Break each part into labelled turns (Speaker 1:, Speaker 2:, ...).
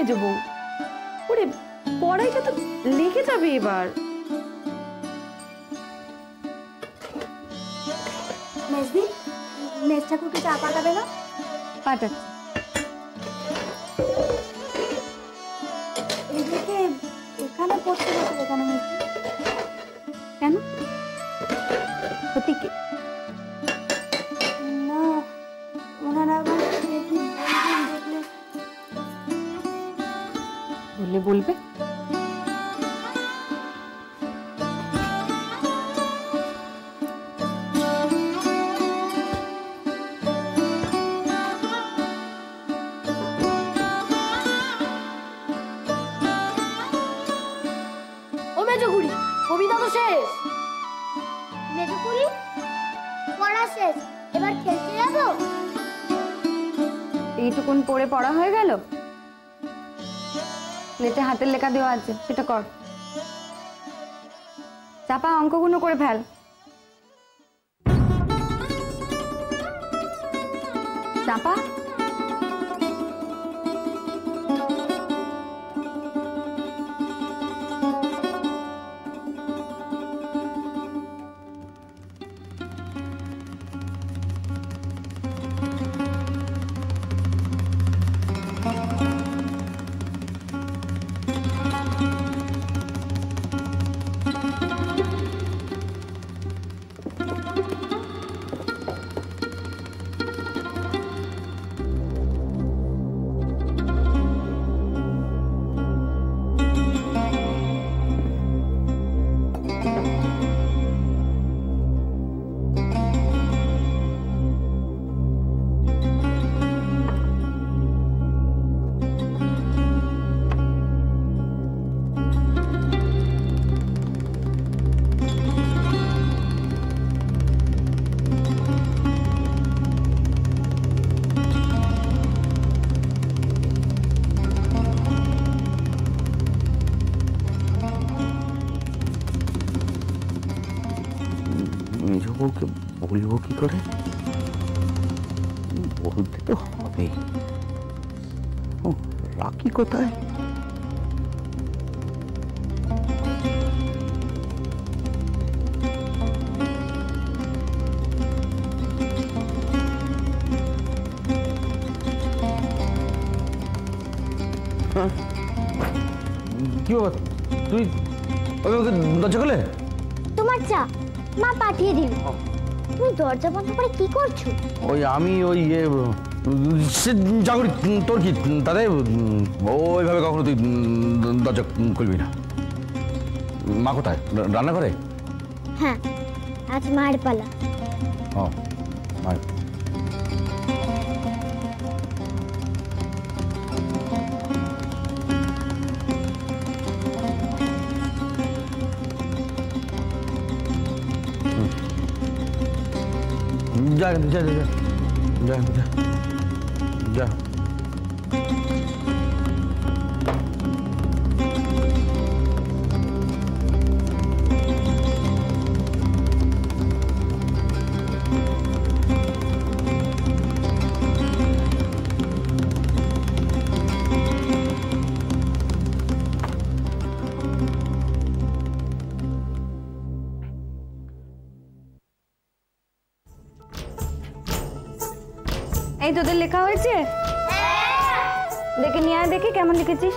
Speaker 1: মেজো বউ? ওরে পড়াইটা তো লেগে যাবে এবার।
Speaker 2: মেজদি, মেজ ঠাকুরকে চা পাঠাবে না?
Speaker 3: পাঠাচ্ছি।
Speaker 2: এদিকে এখানে পড়তে বসে কেন মেজদি?
Speaker 3: কেন? সত্যি
Speaker 2: না, ওনারা আবার দেখলে
Speaker 3: বললে বলবে।
Speaker 2: ও মেজুকুড়ি, কবিতা তো শেষ। মেজুকুড়ি, পড়া শেষ, এবার খেলতে যাবো।
Speaker 3: এইটুকুন পড়ে পড়া হয়ে গেল, লেটে হাতের লেখা দেওয়া আছে সেটা কর। চাপা অঙ্কগুলো করে ফেল। চাপা
Speaker 4: মেজবউকে বলবো কি করে? বলতে তো হবে। রাখি কোথায়? কি বাবা, তুই দরজা খোলে?
Speaker 2: তোমার চা মা পাঠিয়ে দিল। তুমি দরজা বন্ধ করে কি করছো?
Speaker 4: ওই আমি ওই জাগরি, তোর কি তাদের ওইভাবে কখনো তুই দরজা খুলবি না। মা কোথায়? রান্না করে?
Speaker 2: হ্যাঁ, আজ মার পালা।
Speaker 4: ও মার। যা যা যা যা যা যা।
Speaker 3: এই তোদের লেখা হয়েছে? দেখে নিয়ে আয়, দেখি কেমন লিখেছিস।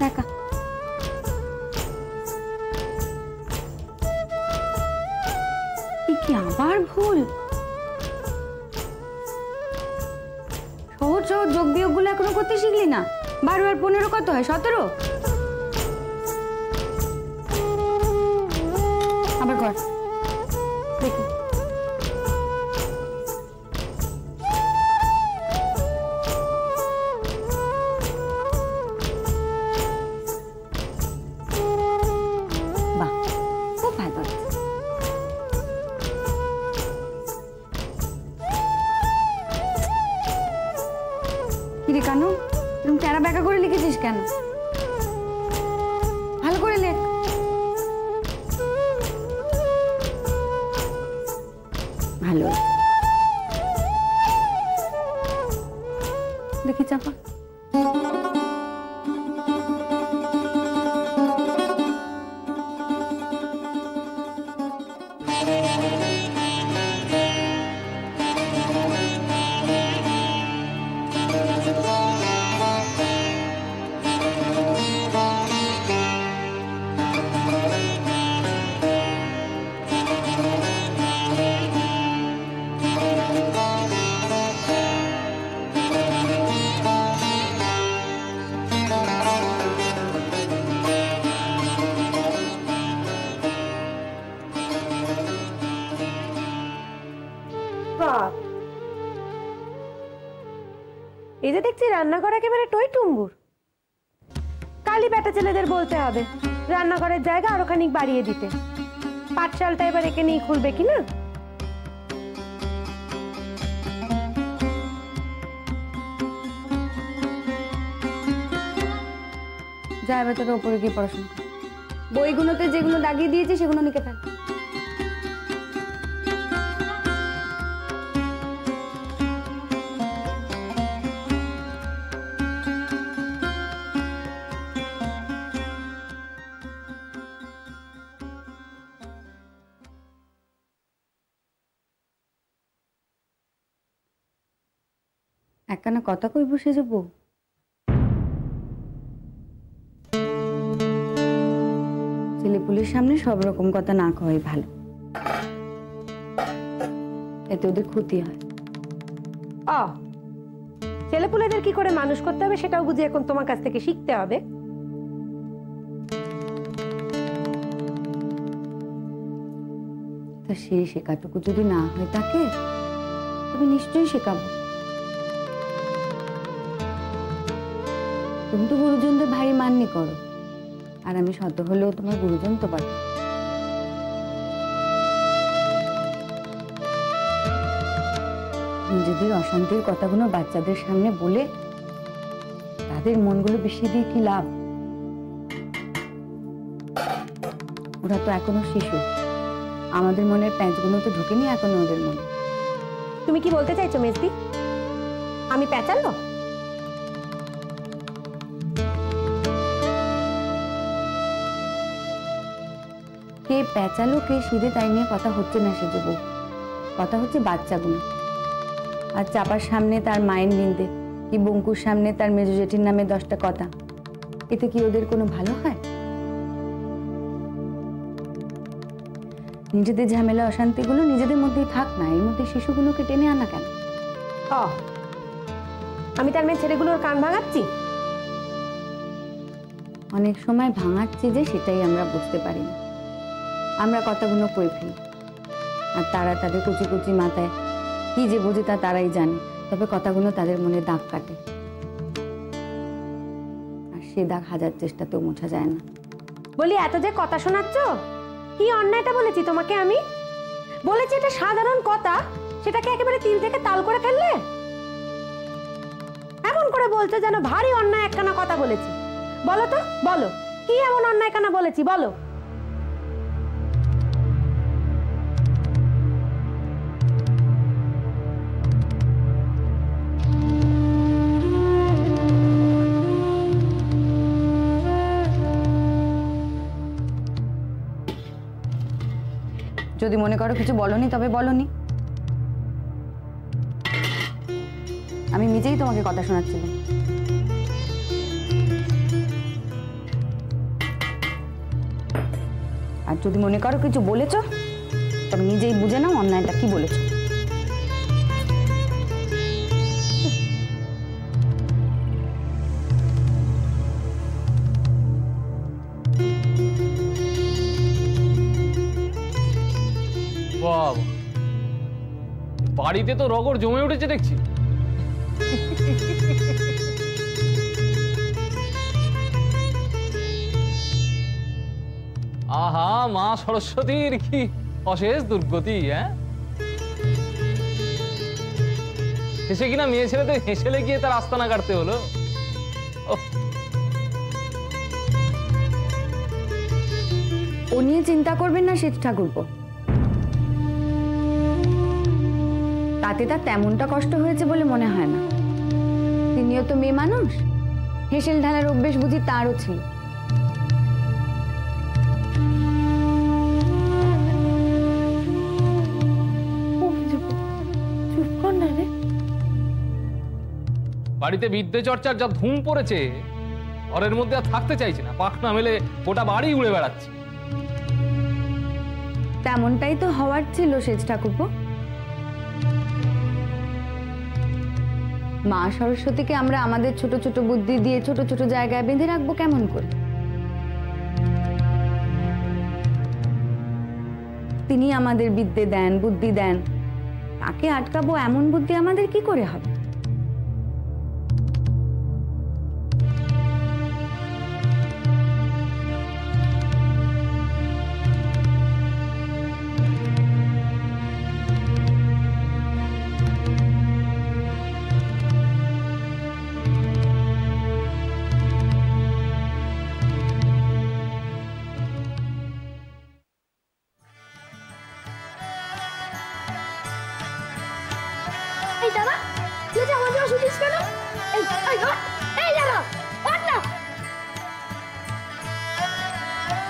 Speaker 3: দেখা কি আবার ভুল? সহজ সহজ যোগ বিয়োগ গুলো এখনো করতে শিখলি না? 12 আর 15 কত হয়? 17। আবার কর দেখি। বাহ, খুব ভালো। কিরে কানু, তুমি টেরা বেঁকা করে লিখেছিস কেন? ভালো করে লেখ। ভালো।
Speaker 1: এই যে দেখছি রান্নাঘর একেবারে টই টুম্বুর। কালি বেটা ছেলেদের বলতে হবে রান্নাঘরের জায়গা আরো খানিক বাড়িয়ে দিতে। পাঠশালটা এবার এখানেই খুলবে কিনা?
Speaker 3: যা এবার তোকে ওপরে গিয়ে পড়াশোনা কর। বইগুলোতে যেগুলো দাগিয়ে দিয়েছি সেগুলো লিখে ফেল। একখানা কথা কই বসে যাবো। ছেলেপুলের সামনে সব রকম কথা না কওয়াই ভালো, এতে ওদের ক্ষতি হয়।
Speaker 1: ছেলেপুলেদের কি করে মানুষ করতে হবে সেটাও বুঝি এখন তোমার কাছ থেকে শিখতে হবে।
Speaker 3: তা সেই শেখাটুকু যদি না হয় তাকে, তুমি নিশ্চয়ই শেখাবো। তুমি তো গুরুজনদের ভারী মান্যি করো, আর আমি শত হলেও তোমার গুরুজন তো পারো। নিজেদের অশান্তির কথাগুলো বাচ্চাদের সামনে বলে তাদের মনগুলো বিষিয়ে দিয়ে কি লাভ? ওরা তো এখনো শিশু, আমাদের মনের প্যাঁচগুলো তো ঢুকেনি এখনো ওদের মনে।
Speaker 1: তুমি কি বলতে চাইছো মেজদি? আমি প্যাঁচালো?
Speaker 3: কে প্যাঁচালো কে সিধে তাই নিয়ে কথা হচ্ছে না সে যুব, কথা হচ্ছে বাচ্চাগুলো। আর চাপার সামনে তার মায়ের নিন্দে, কি বঙ্কুর সামনে তার মেজো জেঠির নামে 10টা কথা, এতে কি ওদের কোনো ভালো হয়? নিজেদের ঝামেলা অশান্তিগুলো নিজেদের মধ্যেই থাক না, এর মধ্যে শিশুগুলোকে টেনে আনা কেন?
Speaker 1: আমি তার মেয়ে ছেলেগুলোর কান ভাঙাচ্ছি?
Speaker 3: অনেক সময় ভাঙাচ্ছি যে সেটাই আমরা বুঝতে পারি না। আমরা কথাগুলো কই ফেলি, আর তারা তাদের কুচি কুচি মাথায় কি যে বোঝে তা তারাই জানে, তবে কথাগুলো তাদের মনে দাগ কাটে, আর সে দাগ হাজার চেষ্টাতেও মোছা যায় না।
Speaker 1: বলি এত যে কথা শোনাচ্ছ, কি অন্যায়টা বলেছি তোমাকে? আমি বলেছি এটা সাধারণ কথা, সেটাকে একেবারে তিল থেকে তাল করে ফেললে। এমন করে বলছো যেন ভারী অন্যায় একখানা কথা বলেছি। বলো তো, বলো কি এমন অন্যায় কানা বলেছি, বলো।
Speaker 3: যদি মনে করো কিছু বলনি তবে বলনি, আমি নিজেই তোমাকে কথা শোনাচ্ছিলাম। আর যদি মনে করো কিছু বলেছো তবে নিজেই বুঝে নাও অন্যায়টা কি বলেছো।
Speaker 5: বাড়িতে তো রগড় জমে উঠেছে দেখছি। আহা, মা সরস্বতীর কি অশেষ দুর্গতি! শেষে কিনা মেয়ে ছেলেদের হেসেলে গিয়ে তার আস্তানা কাটতে হলো।
Speaker 3: ও নিয়ে চিন্তা করবেন না শ্বেত ঠাকুরপো, তাতে তার তেমনটা কষ্ট হয়েছে বলে মনে হয় না। তিনিও তো মেয়ে মানুষ, হেসেল ঢালার অভ্যেস বুঝি তারও ছিল।
Speaker 1: চুপ কর না রে।
Speaker 5: বাড়িতে বিদ্যে চর্চার যা ধুম পড়েছে, ঘরের মধ্যে আর থাকতে চাইছে না, পাখনা মেলে গোটা বাড়ি উড়ে বেড়াচ্ছে।
Speaker 3: তেমনটাই তো হওয়ার ছিল শ্বেত ঠাকুরপো। মা সরস্বতীকে আমরা আমাদের ছোট ছোট বুদ্ধি দিয়ে ছোট ছোট জায়গায় বেঁধে রাখবো কেমন করে? তিনি আমাদের বিদ্যে দেন, বুদ্ধি দেন, তাকে আটকাবো এমন বুদ্ধি আমাদের কি করে হবে?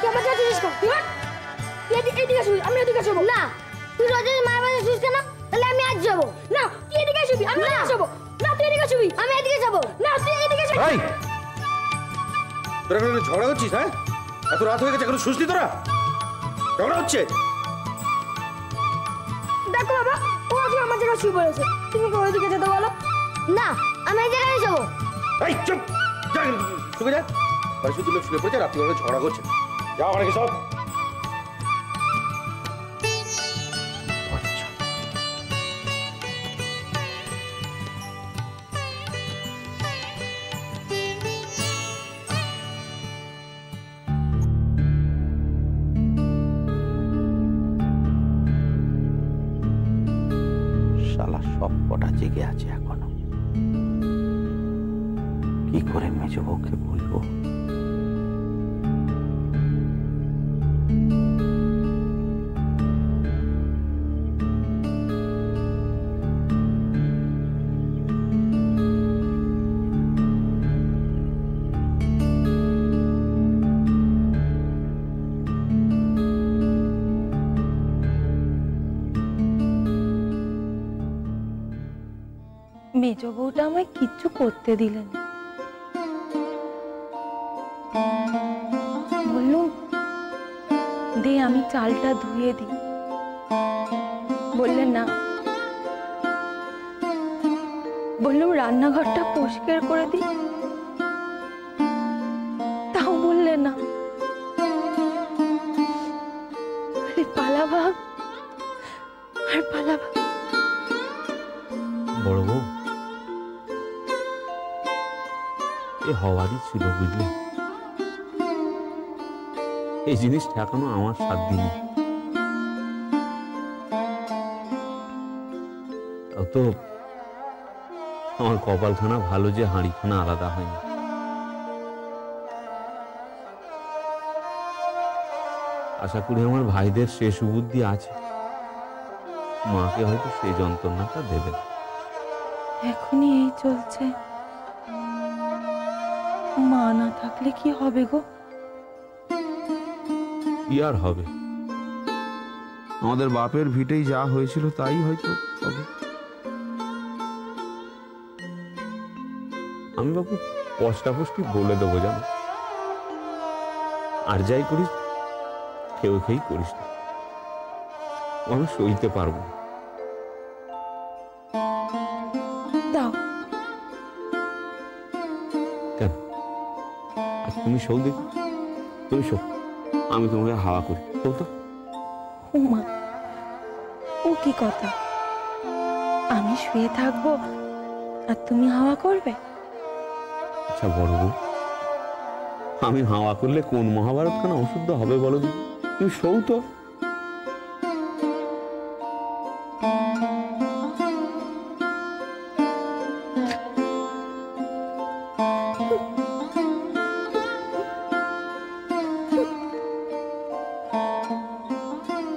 Speaker 2: তুই আমার কাছে জিনিস কর তুই এদিকে শুবি আমি এদিকে শুবো না তুই রোজ মার বাড়ি শুস কেন তাহলে আমি আজ যাবো না তুই এদিকে শুবি আমি এদিকে যাবো না তুই এদিকে শুবি আমি এদিকে যাবো না তুই এদিকে শুবি
Speaker 4: এই তোরা কোনো ঝগড়া করছিস? হ্যাঁ, এত রাত হয়ে গেছে এখনো শুসনি তোরা? ঝগড়া হচ্ছে?
Speaker 2: দেখো বাবা ও আগে আমার জায়গায় শুয়ে পড়েছে তুমি কি ওইদিকে যেতে বলো না আমি এই জায়গায় যাবো
Speaker 4: এই চুপ, যা শুয়ে যা। বাড়ি শুধু লোক শুয়ে পড়েছে, রাত্রিবেলা ঝগড়া করছে। যাও অনেকে সব। শালা সব কটা জেগে আছে এখনো। কি করে মেজো বউকে বলবো?
Speaker 1: মেজ বউটা আমায় কিচ্ছু করতে দিলেন, বললুম দে আমি চালটা ধুয়ে দিই, বললেন না। বললুম রান্নাঘরটা পরিষ্কার করে দিই, তাও বললেন না। পালা ভাগ আর পালা ভাগ।
Speaker 6: বড় বউ এ হওয়ারই ছিল বুঝলি, এই জিনিস ঠেকানো আমার সাত দিনই। তো আমার কপালখানা ভালো যে হাঁড়িখানা আলাদা হয়নি। আশা করি আমার ভাইদের শেষ সুবুদ্ধি আছে, মাকে হয়তো সেই যন্ত্রণাটা দেবে।
Speaker 1: এখনই এই চলছে, মা না থাকলে কি হবে গো?
Speaker 6: কি আর হবে,
Speaker 7: আমাদের বাপের ভিটেই যা হয়েছিল তাই হয়তো হবে।
Speaker 6: আমি বাবু পষ্টাপষ্টি বলে দেবো জানো, আর যাই করিস খেয়ে খেয়েই করিস না, আমি সইতে পারবো না।
Speaker 1: দাও
Speaker 6: কেন আচ্ছা তুমি শোক দেখি, তুমি শোক, আমি তোমাকে হাওয়া করি। শোক তো।
Speaker 1: ও মা, ও কি কথা? আমি শুয়ে থাকবো আর তুমি হাওয়া করবে?
Speaker 6: আচ্ছা বড় বউ, আমি হাওয়া করলে কোন মহাভারত খানা অশুদ্ধ হবে বলো দিদি? তুমি শোক তো।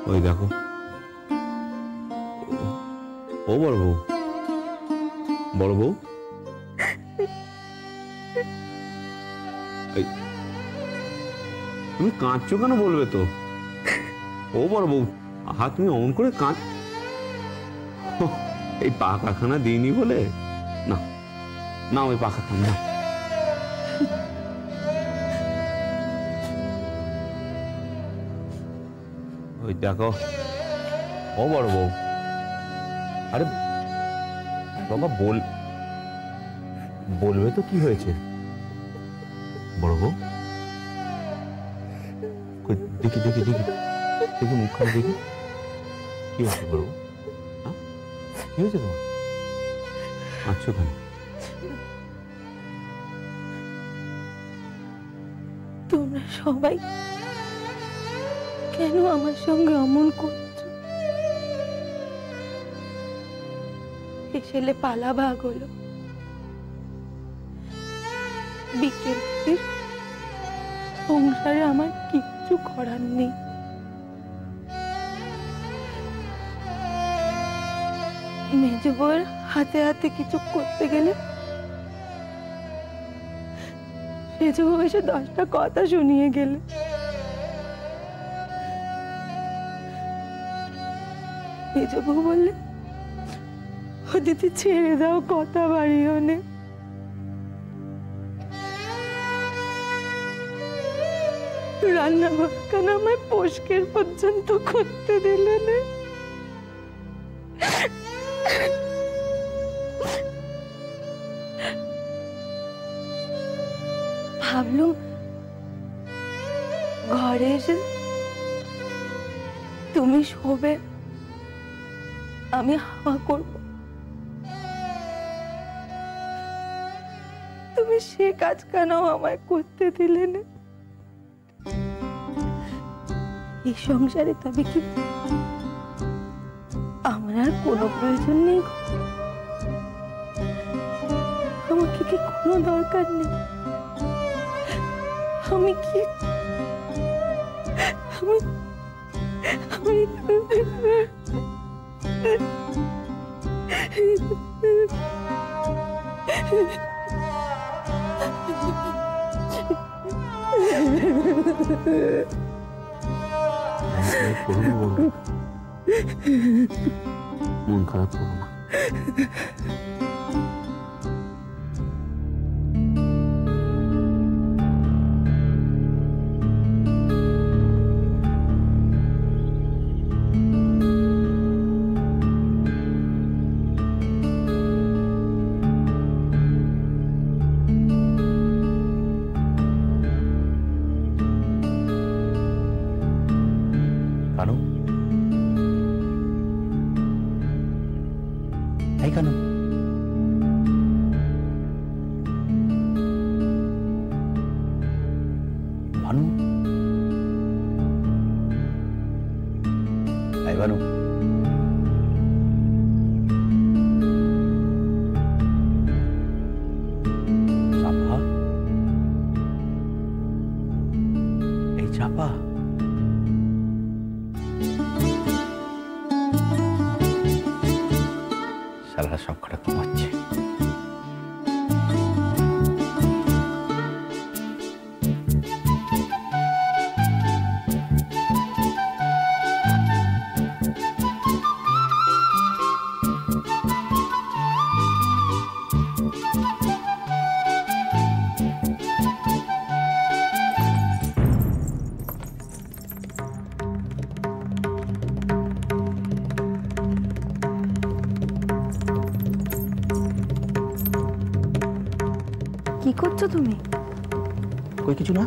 Speaker 6: ওই দেখো, ও বড় বউ, বড় বউ, তুমি কাঁদছো কেন বলবে তো? ও বড় বউ, হাত তুমি অমন করে কাঁদ, এই পাখাখানা দিইনি বলে? না না, ওই পাখাখানা না। ওই দেখো, ও বড় বউ, আরে বাবা বলবে তো কি হয়েছে? বড় বউ দেখি দেখি দেখি দেখি মুখখানা দেখি, কি হয়েছে বড় বউ? হ্যাঁ কি হয়েছে তোমার? আচ্ছা কেন?
Speaker 1: তোমরা সবাই কেন আমার সঙ্গে অমন করছো? এসেলে পালা ভাগ হলো, বিকেল সংসারে আমার কিচ্ছু করার নেই। মেজ বউয়ের হাতে হাতে কিছু করতে গেলে মেজ বউ এসে 10টা কথা শুনিয়ে গেলে। মেজবু বললে ও দিদি ছেড়ে দাও, কথা বাড়িও নে। রান্না বান্না আমায় পোষকের পর্যন্ত করতে দিলে না। ভাবলুম ঘরে এসে তুমি শোবে, আমি হাওয়া করব। তুমি সে কাজ কেন আমায় করতে দিলে না? এই সংসারে তবে কি আমার আর কোনো প্রয়োজন নেই? আমাকে কি কোনো দরকার নেই? আমি কি
Speaker 6: মন খারাপ করবো না। কানু, এই কানু, ভানু, এই ভানু, চাপা, এই চাপা, সারা সব কটা ঘুমাচ্ছে।
Speaker 1: কি করছো তুমি?
Speaker 6: কই কিছু না।